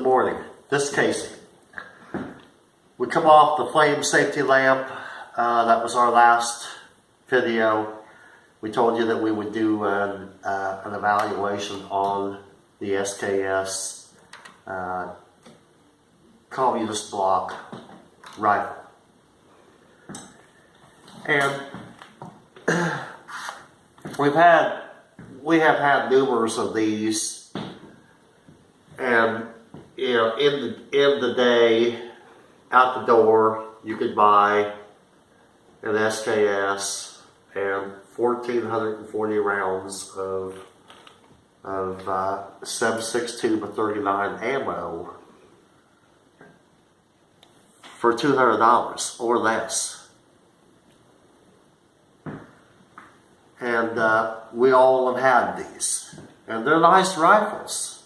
morning. This is Casey. We come off the flame safety lamp. That was our last video. We told you that we would do an evaluation on the SKS communist block rifle. And we have had numerous of these, and you know, in the day, out the door, you could buy an SKS and 1,440 rounds of 7.62 by 39 ammo for $200 or less. And we all have had these, and they're nice rifles.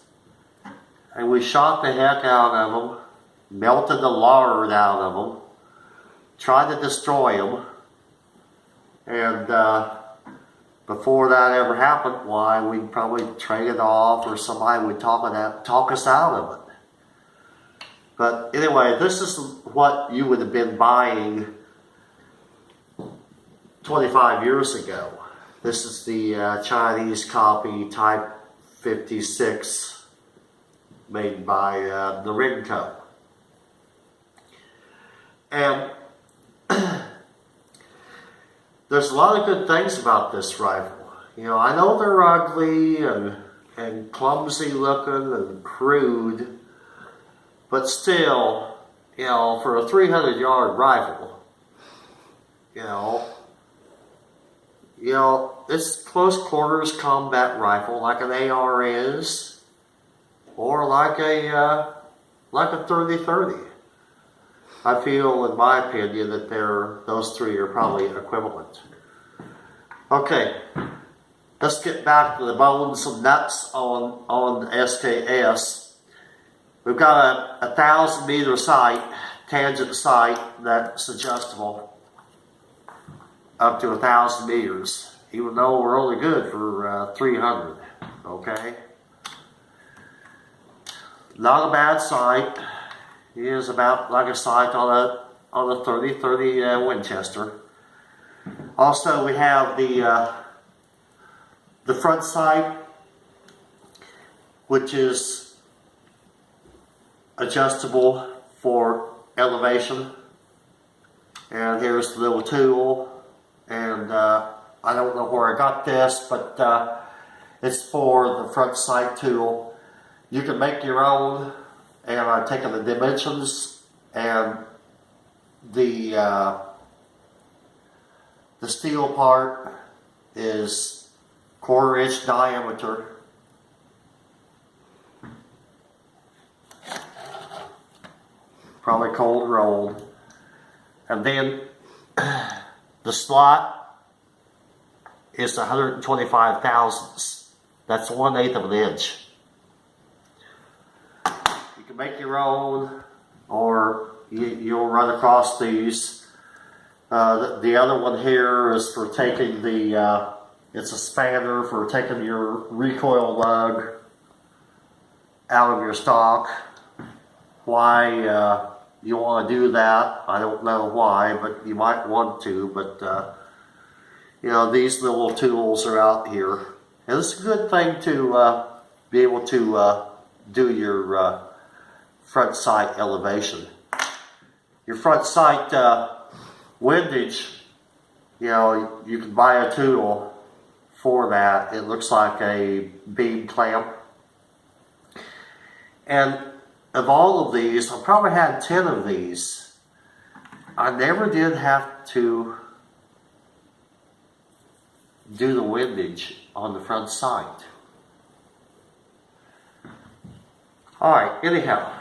And we shot the heck out of them, melted the lard out of them, tried to destroy them, and before that ever happened, why, we'd probably trade it off, or somebody would talk us out of it. But anyway, this is what you would have been buying 25 years ago. This is the Chinese copy Type 56 made by the Ringco. And there's a lot of good things about this rifle. You know, I know they're ugly and clumsy looking and crude, but still, you know, for a 300-yard rifle, you know, it's close quarters combat rifle like an AR is, or like a 30-30. I feel, in my opinion, that those three are probably equivalent. Okay, let's get back to the bones and nuts on SKS. We've got a 1,000-meter sight, tangent sight that's adjustable up to 1,000 meters, even though we're only good for 300. Okay, not a bad sight. It is about like a sight on a 30-30 Winchester. Also, we have the front sight, which is adjustable for elevation. And here's the little tool. And I don't know where I got this, but it's for the front sight tool. You can make your own. And I've taken the dimensions, and the steel part is 1/4 inch diameter. Probably cold rolled. And then the slot is 125 thousandths. That's 1/8 of an inch. You can make your own, or you'll run across these. The other one here is for taking it's a spanner for taking your recoil lug out of your stock. Why you want to do that, I don't know why, but you might want to. But you know, these little tools are out here, and it's a good thing to be able to do your front sight elevation. Your front sight windage, you know, you can buy a tool for that. It looks like a beam clamp. And of all of these, I probably had 10 of these. I never did have to do the windage on the front sight. Alright, anyhow.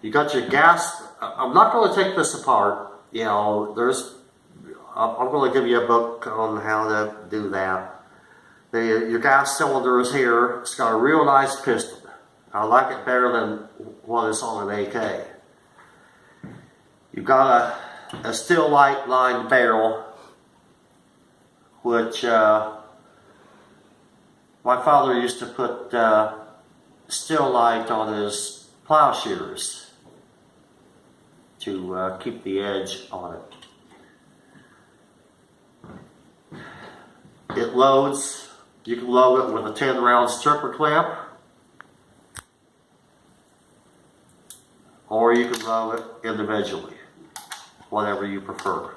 You got your gas. I'm not going to take this apart. You know, I'm going to give you a book on how to do that. Your gas cylinder is here. It's got a real nice piston. I like it better than what is on an AK. You've got a steel light lined barrel, which my father used to put steel light on his plowshares to keep the edge on it. It loads. You can load it with a 10-round stripper clip, or you can load it individually, whatever you prefer.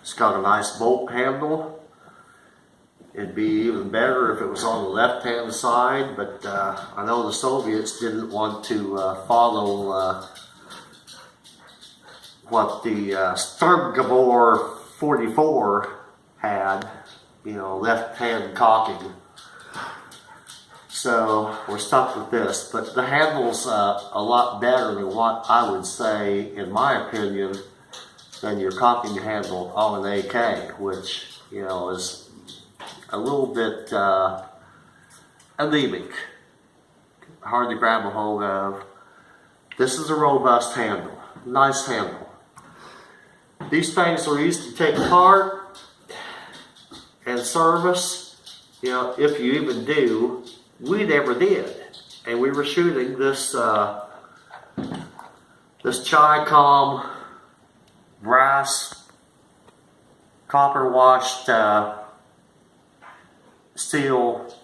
It's got a nice bolt handle. It'd be even better if it was on the left-hand side, but I know the Soviets didn't want to follow what the Sturmgewehr 44 had, you know, left-hand cocking. So we're stuck with this, but the handle's a lot better than what I would say, in my opinion, than your cocking handle on an AK, which, you know, is a little bit anemic, hard to grab a hold of. This is a robust handle, nice handle. These things are easy to take apart and service, you know, if you even do. We never did, and we were shooting this this Chi-Com brass copper washed steel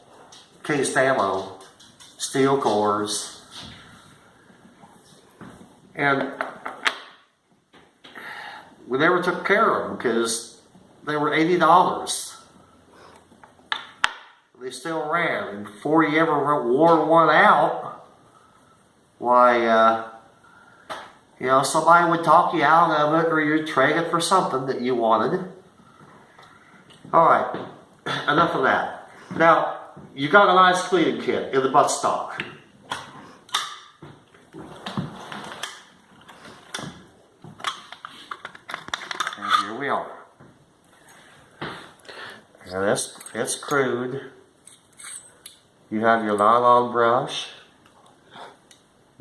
cased ammo, steel cores, and we never took care of them because they were $80. They still ran, and before you ever wore one out, why, you know, somebody would talk you out of it, or you'd trade it for something that you wanted. All right, enough of that. Now, you got a nice cleaning kit in the buttstock. And here we are. And it's crude. You have your nylon brush,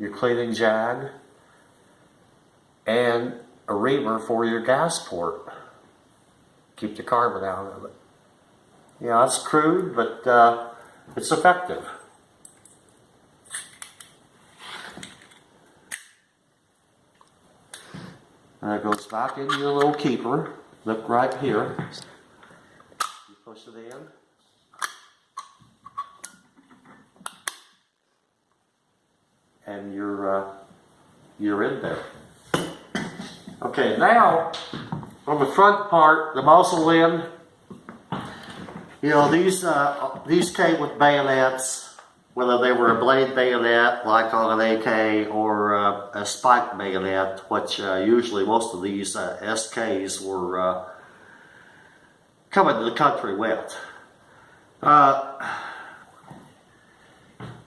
your cleaning jag, and a reamer for your gas port. Keep the carbon out of it. Yeah, it's crude, but it's effective. And it goes back into your little keeper. Look right here. You push it in. And you're in there. Okay, now on the front part, the muzzle end, you know, these came with bayonets, whether they were a blade bayonet like on an AK or a spike bayonet, which usually most of these SKs were coming to the country with.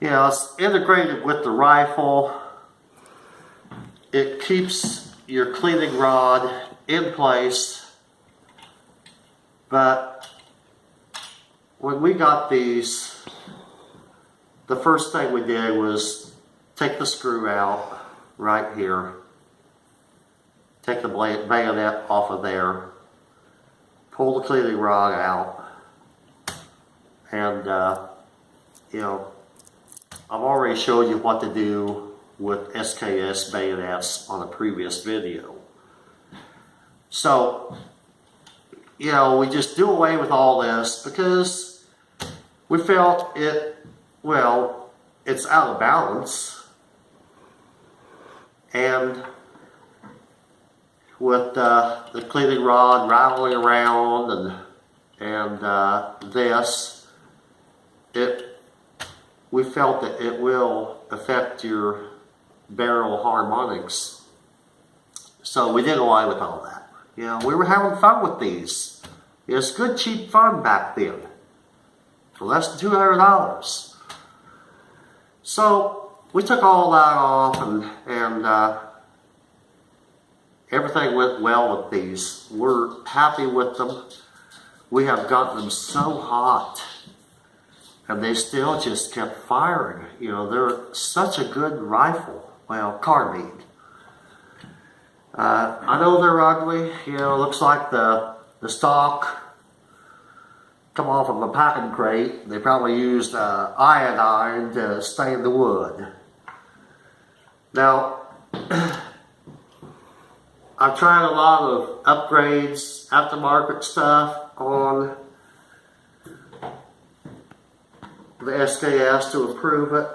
You know, it's integrated with the rifle. It keeps your cleaning rod in place. But when we got these, the first thing we did was take the screw out right here. Take the bayonet off of there. Pull the cleaning rod out. And, you know, I've already showed you what to do with SKS bayonets on a previous video. So, you know, we just do away with all this because we felt it's out of balance. And with the cleaning rod rattling around and this, we felt that it will affect your barrel harmonics. So we did away with all that. You know, we were having fun with these. It was good cheap fun back then. For less than $200. So we took all that off and everything went well with these. We're happy with them. We have gotten them so hot. And they still just kept firing. You know, they're such a good rifle. Well, carbine. I know they're ugly. You know, looks like the stock come off of a packing crate. They probably used iodine to stain the wood. Now, I've tried a lot of upgrades, aftermarket stuff on the SKS to improve it,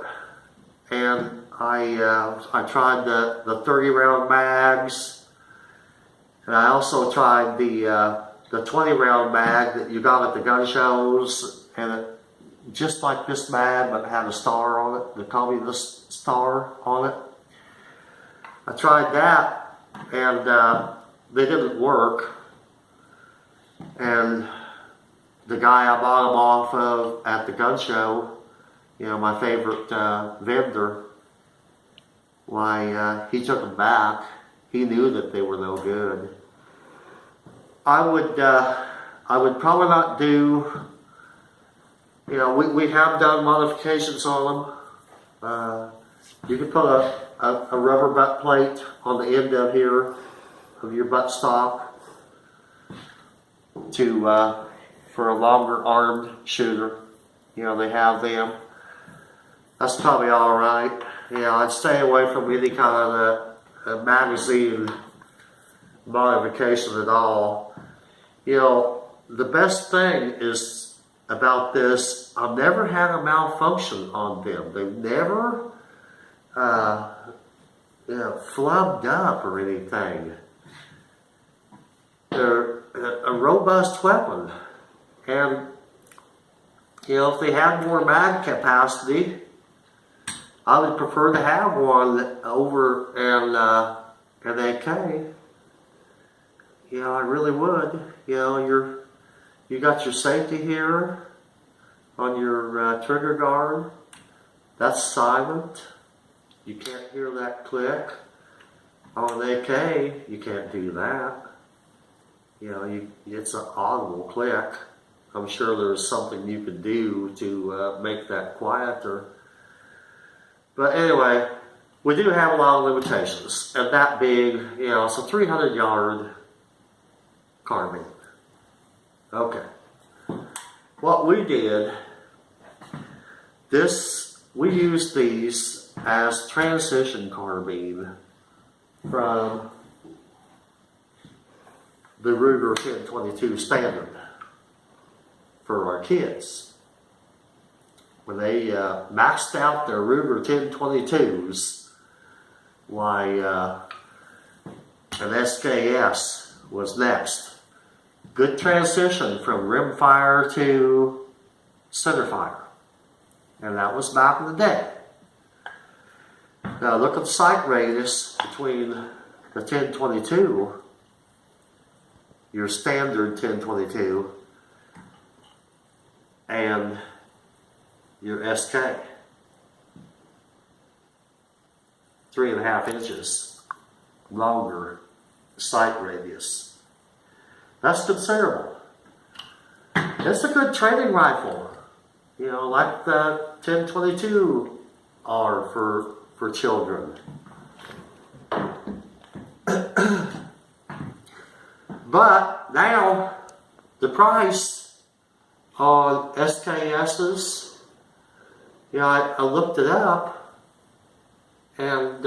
and I tried the 30 round mags, and I also tried the 20 round mag that you got at the gun shows, and it just like this mag but had a star on it. They call me this star on it. I tried that, and they didn't work, and the guy I bought them off of at the gun show, you know, my favorite vendor, why, he took them back. He knew that they were no good. I would probably not do, you know, we have done modifications on them. You can put a rubber butt plate on the end of here, of your butt stock, to for a longer armed shooter. You know, they have them. That's probably all right. You know, I'd stay away from any kind of a magazine modification at all. You know, the best thing is about this, I've never had a malfunction on them. They've never you know, flubbed up or anything. They're a robust weapon. And, you know, if they had more mag capacity, I would prefer to have one over an AK. You know, I really would. You know, you got your safety here on your trigger guard. That's silent. You can't hear that click. On an AK, you can't do that. You know, it's an audible click. I'm sure there's something you could do to make that quieter. But anyway, we do have a lot of limitations. And that big, you know, it's a 300-yard carbine. Okay. What we did, we used these as transition carbine from the Ruger 1022 standard for our kids. When they maxed out their Ruger 1022s, why an SKS was next. Good transition from rimfire to centerfire. And that was back in the day. Now look at the sight radius between the 1022, your standard 1022, and your SK. 3.5 inches longer sight radius. That's considerable. It's a good training rifle, you know, like the 1022 are for children. But now the price on SKS's, you know, I looked it up, and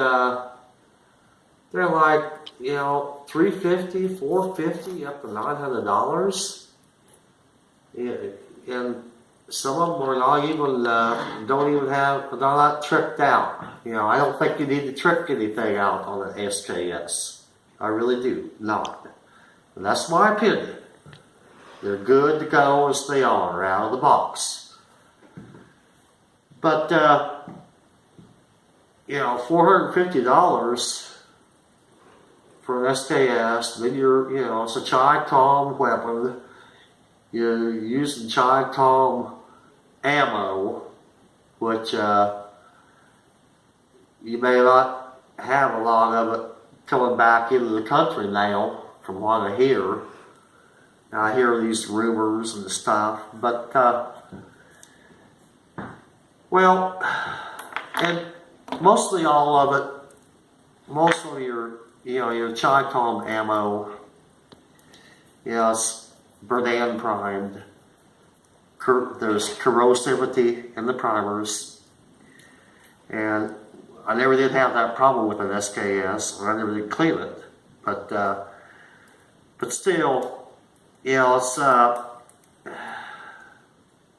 they're like, you know, $350, $450, up to $900. Yeah, and some of them are not even, they're not tricked out. You know, I don't think you need to trick anything out on an SKS. I really do not. And that's my opinion. They're good to go as they are out of the box. But, you know, $450 for an SKS, then you know, it's a Chi-Com weapon. You're using Chi-Com ammo, which you may not have a lot of it coming back into the country now, from what I hear. Now, I hear these rumors and stuff, but, well, and mostly all of it, most of your, you know, your Chi-Com ammo, you know, it's Berdan primed, there's corrosivity in the primers, and I never did have that problem with an SKS, or I never did clean it, but still, you know, it's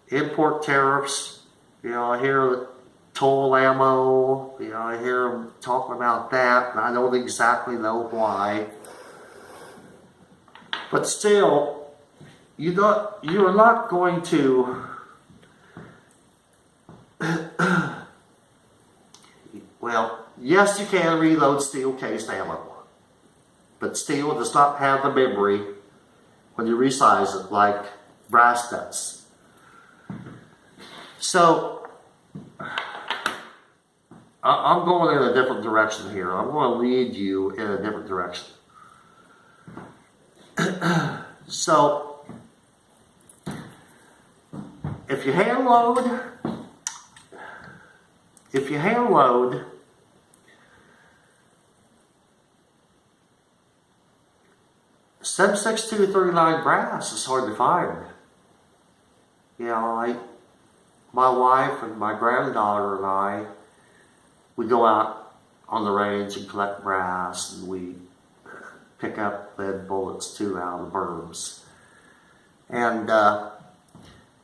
import tariffs. You know, I hear toll ammo. You know, I hear them talking about that, and I don't exactly know why. But still, you are not going to. Well, yes, you can reload steel-cased ammo, but steel does not have the memory when you resize it like brass does. So, I'm going in a different direction here. I'm going to lead you in a different direction. So, if you hand load, Sub 6239 brass is hard to find. You know, my wife and my granddaughter and I, we go out on the range and collect brass, and we pick up lead bullets too out of the berms. And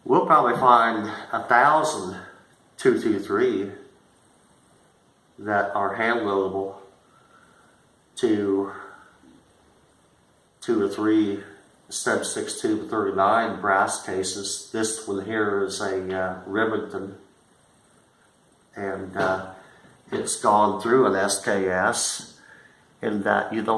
we'll probably find 1,000 223 that are hand loadable to 2 or 3 Sub 6239 brass cases. This one here is a Remington, and it's gone through an SKS in that you don't